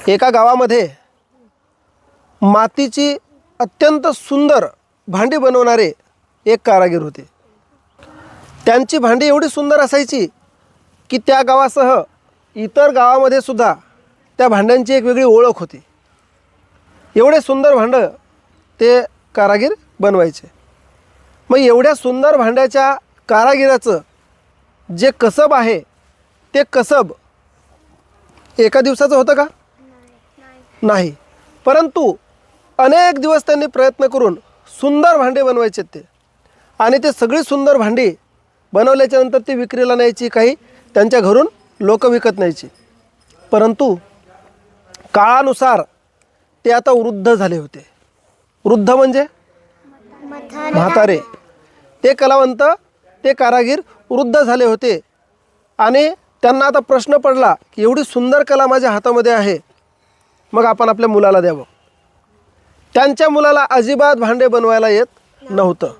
एका गावामध्ये मातीची अत्यंत सुंदर भांडी बनवणारे एक कारागीर होते. त्यांची भांडी एवढी सुंदर असायची की त्या गावासह इतर गावामध्ये सुद्धा त्या भांड्यांची एक वेगळी ओळख होती. एवढे सुंदर भांडं ते कारागीर बनवायचे. मग एवढ्या सुंदर भांड्याच्या कारागिराचं जे कसब आहे ते कसब एका दिवसाचं होतं का? नाही. परंतु अनेक दिवस त्यांनी प्रयत्न करून सुंदर भांडे बनवायचे ते, आणि ते सगळी सुंदर भांडी बनवल्याच्या नंतर ती विक्रीला न्यायची, काही त्यांच्या घरून लोक विकत न्यायची. परंतु काळानुसार ते आता वृद्ध झाले होते. वृद्ध म्हणजे म्हातारे. ते कलावंत, ते कारागीर वृद्ध झाले होते आणि त्यांना आता प्रश्न पडला की एवढी सुंदर कला माझ्या हातामध्ये आहे, मग आपण आपल्या मुलाला द्यावं. त्यांच्या मुलाला अजिबात भांडे बनवायला येत नव्हतं,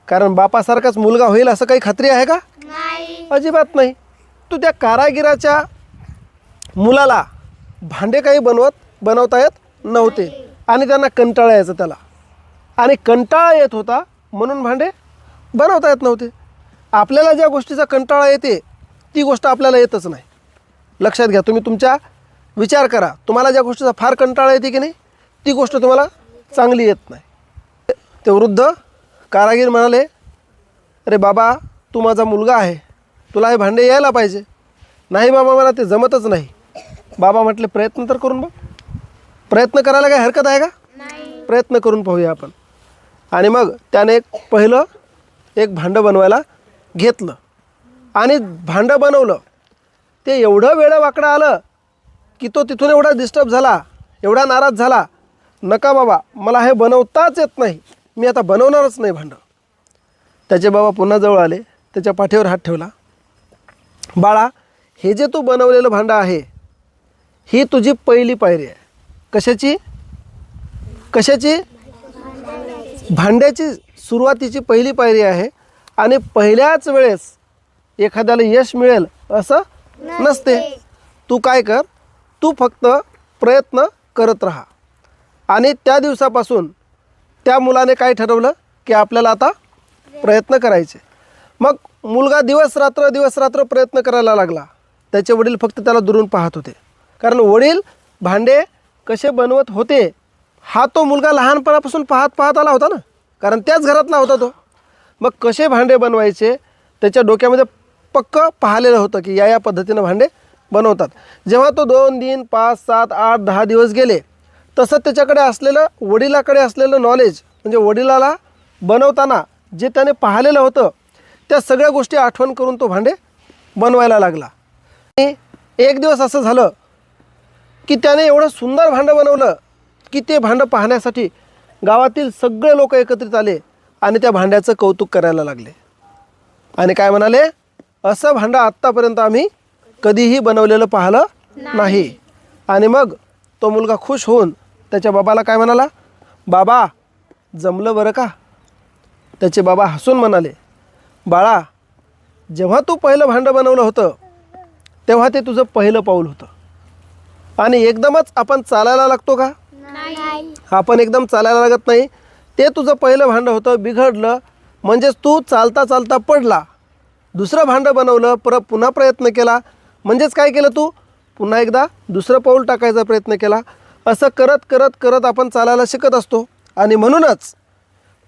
कारण बापासारखाच मुलगा होईल असं काही खात्री आहे का? अजिबात नाही. तो त्या कारागिराच्या मुलाला भांडे काही बनवता येत नव्हते आणि त्यांना कंटाळा यायचा त्याला, आणि कंटाळा येत होता म्हणून भांडे बनवता येत नव्हते. आपल्याला ज्या गोष्टीचा कंटाळा येते ती गोष्ट आपल्याला येतच नाही. लक्षात घ्या, तुम्ही तुमच्या विचार करा, तुम्हाला ज्या गोष्टीचा फार कंटाळा येते की नाही ती गोष्ट तुम्हाला चांगली येत नाही. ते वृद्ध कारागीर म्हणाले, अरे बाबा, तू माझा मुलगा आहे, तुला हे भांडे यायला पाहिजे. नाही बाबा, मला ते जमतच नाही. बाबा म्हटले, प्रयत्न तर करून बघ. प्रयत्न करायला काही हरकत आहे का? प्रयत्न करून पाहूया आपण. आणि मग त्याने पहिलं एक भांडं बनवायला घेतलं आणि भांडं बनवलं. ते एवढं वेळं वाकडं आलं की तो तिथून एवढा डिस्टर्ब झाला, एवढा नाराज झाला, नका बाबा, मला हे बनवताच येत नाही, मी आता बनवणारच नाही भांडं. त्याचे बाबा पुन्हा जवळ आले, त्याच्या पाठीवर हात ठेवला. बाळा, हे जे तू बनवलेलं भांडं आहे ही तुझी पहिली पायरी आहे. कशाची? भांड्याची सुरुवातीची पहिली पायरी आहे. आणि पहिल्याच वेळेस एखाद्याला यश मिळेल असं नसते. तू काय कर, तू फक्त प्रयत्न करत राहा. आणि त्या दिवसापासून त्या मुलाने काय ठरवलं की आपल्याला आता प्रयत्न करायचे. मग मुलगा दिवस रात्र प्रयत्न करायला लागला. त्याचे वडील फक्त त्याला दुरून पाहत होते, कारण वडील भांडे कसे बनवत होते हा तो मुलगा लहानपणापासून पाहत आला होता ना, कारण त्याच घरातला होता तो. मग कसे भांडे बनवायचे त्याच्या डोक्यामध्ये पक्क पाहिलेलं होतं की या पद्धतीनं भांडे बनवतात. जेव्हा तो 2 दिन 5 7 8 10 दिवस गेले, तसं त्याच्याकडे असलेलं, वडिलाकडे असलेलं नॉलेज, म्हणजे वडिलाला बनवताना जे त्याने पाहिलेलं होतं त्या सगळ्या गोष्टी आठवण करून तो भांडे बनवायला लागला. आणि एक दिवस असं झालं की त्याने एवढं सुंदर भांडं बनवलं की ते भांडं पाहण्यासाठी गावातील सगळे लोक एकत्रित आले आणि त्या भांड्याचं कौतुक करायला लागले. आणि काय म्हणाले, असं भांडं आत्तापर्यंत आम्ही कधीही बनवलेलं पाहिलं नाही. आणि मग तो मुलगा खुश होऊन त्याच्या बाबाला काय म्हणाला, बाबा, जमलं बरं का? त्याचे बाबा हसून म्हणाले, बाळा, जेव्हा तू पहिलं भांडं बनवलं होतं तेव्हा ते तुझं पहिलं पाऊल होतं. आणि एकदमच आपण चालायला लागतो का? आपण एकदम चालायला लागत नाही. ते तुझं पहिलं भांडं होतं, बिघडलं म्हणजेच तू चालता चालता पडला. दुसरं भांडं बनवलं, पुन्हा प्रयत्न केला, म्हणजेच काय केलं, तू पुन्हा एकदा दुसरं पाऊल टाकायचा प्रयत्न केला. असं करत करत करत आपण चालायला शिकत असतो. आणि म्हणूनच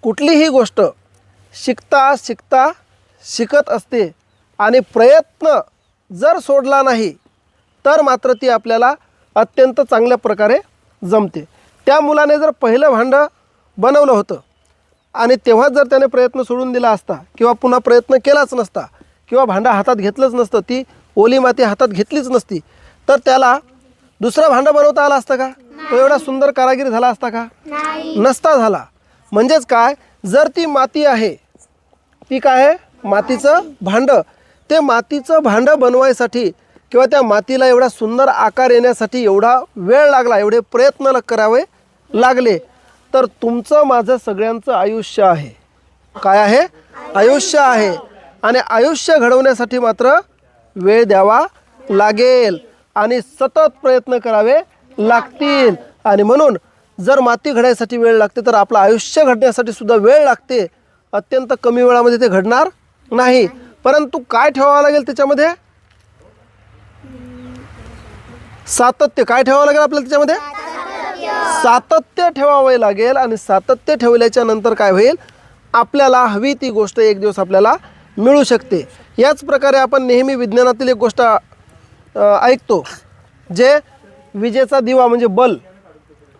कुठलीही गोष्ट शिकता शिकता शिकत असते. आणि प्रयत्न जर सोडला नाही तर मात्र ती आपल्याला अत्यंत चांगल्या प्रकारे जमते. त्या मुलाने जर पहिलं भांडं बनवलं होतं आणि तेव्हा जर त्याने प्रयत्न सोडून दिला असता किंवा पुन्हा प्रयत्न केलाच नसता किंवा भांडं हातात घेतलंच नसतं, ती ओली माती हातात घेतलीच नसती, तर त्याला दुसरं भांडं बनवता आलं असतं का? तो एवढा सुंदर कारागीर झाला असता का? नसता झाला. म्हणजेच काय, जर ती माती आहे, ती काय आहे, मातीचं भांडं, ते मातीचं भांडं बनवायसाठी किंवा त्या मातीला एवढा सुंदर आकार येण्यासाठी एवढा वेळ लागला, एवढे प्रयत्न करावे लागले, तर तुमचं माझं सगळ्यांचं आयुष्य आहे. काय आहे? आयुष्य आहे. आणि आयुष्य घडवण्यासाठी मात्र वेळ द्यावा लागेल आणि सतत प्रयत्न करावे लागतील. आणि म्हणून जर माती घडायसाठी वेळ लागते तर आपलं आयुष्य घडण्यासाठी सुद्धा वेळ लागते. अत्यंत कमी वेळामध्ये ते घडणार नाही. परंतु काय ठेवावं लागेल त्याच्यामध्ये? सातत्य. काय ठेवावं लागेल आपल्याला त्याच्यामध्ये? सातत्य ठेवावे लागेल. आणि सातत्य ठेवल्याच्या नंतर काय होईल? आपल्याला हवी ती गोष्ट एक दिवस आपल्याला मिळू शकते. याच प्रकारे आपण नेहमी विज्ञानातील एक गोष्ट ऐकतो, जे विजेचा दिवा म्हणजे बल्ब,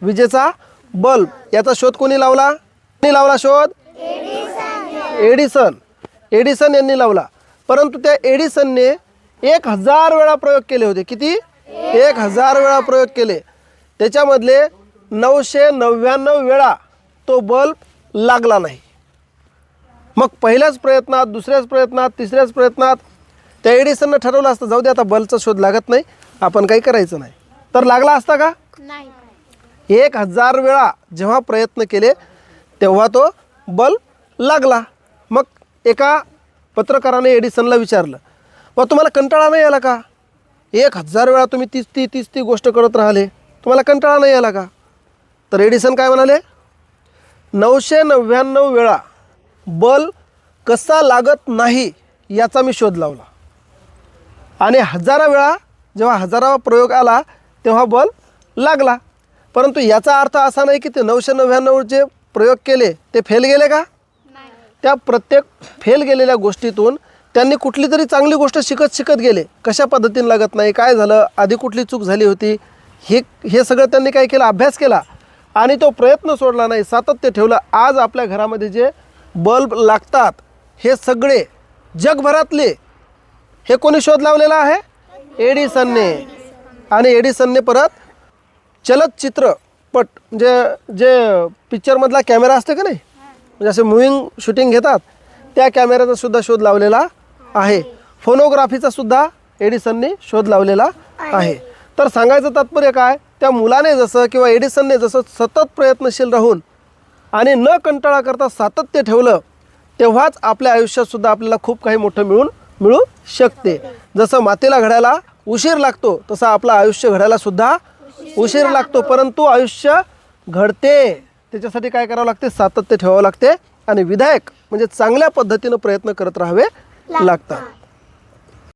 विजेचा बल्ब याचा शोध कोणी लावला? कोणी लावला शोध? एडिसन यांनी लावला. परंतु त्या एडिसनने 1000 वेळा प्रयोग केले होते. किती? 1000 वेळा प्रयोग केले. त्याच्यामधले 999 वेळा तो बल्ब लागला नाही. मग पहिल्याच प्रयत्नात, दुसऱ्याच प्रयत्नात, तिसऱ्याच प्रयत्नात त्या एडिसननं ठरवलं असतं, जाऊ दे आता बल्बचा शोध लागत नाही, आपण काही करायचं नाही. तर लागला असता का? नाही. 1000 वेळा जेव्हा प्रयत्न केले तेव्हा तो बल्ब लागला. मग एका पत्रकाराने एडिसनला विचारलं, मग तुम्हाला कंटाळा नाही आला का? 1000 वेळा तुम्ही तीच ती गोष्ट करत राहिले, तुम्हाला कंटाळा नाही आला का? तर एडिसन काय म्हणाले? 999 वेळा बल्ब कसा लागत नाही याचा मी शोध लावला. आणि 1000 वेळा जेव्हा 1000वा प्रयोग आला तेव्हा बल्ब लागला. परंतु याचा अर्थ असा नाही की ते 999 जे प्रयोग केले ते फेल गेले का? त्या प्रत्येक फेल गेलेल्या गोष्टीतून त्यांनी कुठली तरी चांगली गोष्ट शिकत गेले. कशा पद्धतीने लागत नाही, काय झालं, आधी कुठली चूक झाली होती, हे सगळं त्यांनी काय केलं? अभ्यास केला. आणि तो प्रयत्न सोडला नाही, सातत्य ठेवलं. आज आपल्या घरामध्ये जे बल्ब लागतात हे सगळे जगभरातले हे कोणी शोध लावलेला आहे? एडिसनने. आणि एडिसनने परत चलचित्रपट जे पिक्चरमधला कॅमेरा असते का नाही, म्हणजे असे मूव्हिंग शूटिंग घेतात, त्या कॅमेऱ्याचा सुद्धा शोध लावलेला आहे. फोनोग्राफीचा सुद्धा एडिसनने शोध लावलेला आहे. तर सांगायचं तात्पर्य काय? त्या मुलाने जसं किंवा एडिसनने जसं सतत प्रयत्नशील राहून आणि न कंटाळा करता सातत्य ठेवलं, तेव्हाच आपल्या आयुष्यात सुद्धा आपल्याला खूप काही मोठं मिळू शकते. जसं मातीला घडायला उशीर लागतो तसं आपलं आयुष्य घडायला सुद्धा उशीर लागतो. परंतु आयुष्य घडते, त्याच्यासाठी काय करावं लागते? सातत्य ठेवावं लागते. आणि विधायक म्हणजे चांगल्या पद्धतीनं प्रयत्न करत राहावे लागतात.